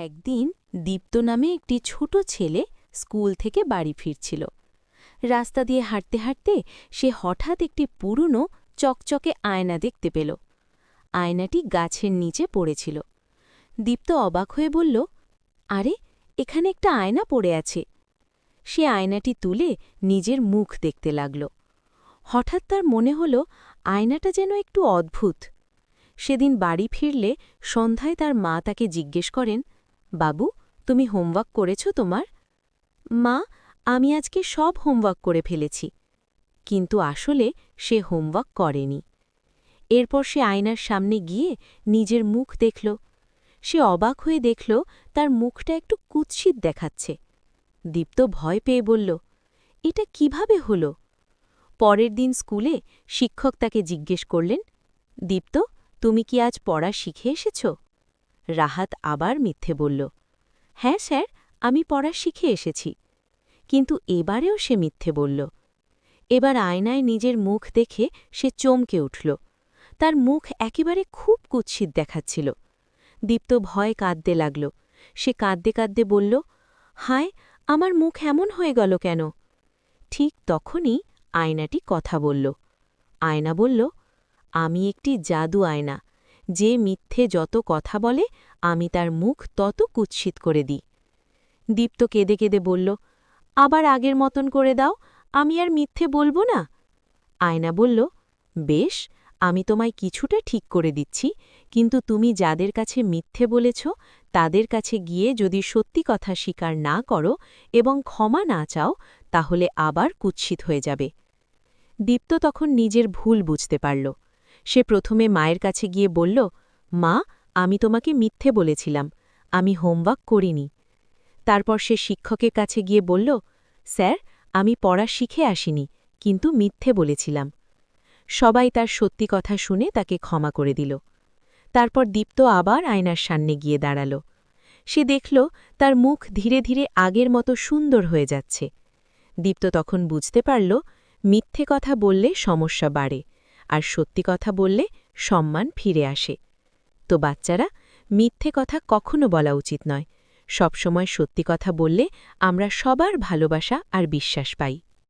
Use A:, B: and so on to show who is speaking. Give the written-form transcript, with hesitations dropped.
A: একদিন দীপ্ত নামে একটি ছোট ছেলে স্কুল থেকে বাড়ি ফিরছিল। রাস্তা দিয়ে হাঁটতে হাঁটতে সে হঠাৎ একটি পুরনো চকচকে আয়না দেখতে পেল। আয়নাটি গাছের নিচে পড়েছিল। দীপ্ত অবাক হয়ে বলল, আরে, এখানে একটা আয়না পড়ে আছে। সে আয়নাটি তুলে নিজের মুখ দেখতে লাগল। হঠাৎ তার মনে হল আয়নাটা যেন একটু অদ্ভুত। সেদিন বাড়ি ফিরলে সন্ধ্যায় তার মা তাকে জিজ্ঞেস করেন, বাবু, তুমি হোমওয়ার্ক করেছ তোমার? মা, আমি আজকে সব হোমওয়ার্ক করে ফেলেছি। কিন্তু আসলে সে হোমওয়ার্ক করেনি। এরপর সে আয়নার সামনে গিয়ে নিজের মুখ দেখল। সে অবাক হয়ে দেখল তার মুখটা একটু কুৎসিত দেখাচ্ছে। দীপ্ত ভয় পেয়ে বলল, এটা কিভাবে হল? পরের দিন স্কুলে শিক্ষক তাকে জিজ্ঞেস করলেন, দীপ্ত, তুমি কি আজ পড়া শিখে এসেছ? রাহাত আবার মিথ্যে বলল, হ্যাঁ স্যার, আমি পড়া শিখে এসেছি। কিন্তু এবারেও সে মিথ্যে বলল। এবার আয়নায় নিজের মুখ দেখে সে চমকে উঠল। তার মুখ একেবারে খুব কুৎসিত দেখাচ্ছিল। দীপ্ত ভয়ে কাঁদতে লাগল। সে কাঁদতে কাঁদতে বলল, হায়, আমার মুখ এমন হয়ে গেল কেন? ঠিক তখনই আয়নাটি কথা বলল। আয়না বলল, আমি একটি জাদু আয়না। যে মিথ্যে যত কথা বলে আমি তার মুখ তত কুৎসিত করে দিই। দীপ্ত কেঁদে কেঁদে বলল, আবার আগের মতন করে দাও, আমি আর মিথ্যে বলবো না। আয়না বলল, বেশ, আমি তোমায় কিছুটা ঠিক করে দিচ্ছি, কিন্তু তুমি যাদের কাছে মিথ্যে বলেছ তাদের কাছে গিয়ে যদি সত্যি কথা স্বীকার না করো এবং ক্ষমা না চাও, তাহলে আবার কুৎসিত হয়ে যাবে। দীপ্ত তখন নিজের ভুল বুঝতে পারল। সে প্রথমে মায়ের কাছে গিয়ে বলল, মা, আমি তোমাকে মিথ্যে বলেছিলাম, আমি হোমওয়ার্ক করিনি। তারপর সে শিক্ষকের কাছে গিয়ে বলল, স্যার, আমি পড়া শিখে আসিনি, কিন্তু মিথ্যে বলেছিলাম। সবাই তার সত্যি কথা শুনে তাকে ক্ষমা করে দিল। তারপর দীপ্ত আবার আয়নার সামনে গিয়ে দাঁড়াল। সে দেখল তার মুখ ধীরে ধীরে আগের মতো সুন্দর হয়ে যাচ্ছে। দীপ্ত তখন বুঝতে পারল, মিথ্যে কথা বললে সমস্যা বাড়ে, আর সত্যি কথা বললে সম্মান ফিরে আসে। তো বাচ্চারা, মিথ্যে কথা কখনো বলা উচিত নয়। সবসময় সত্যি কথা বললে আমরা সবার ভালোবাসা আর বিশ্বাস পাই।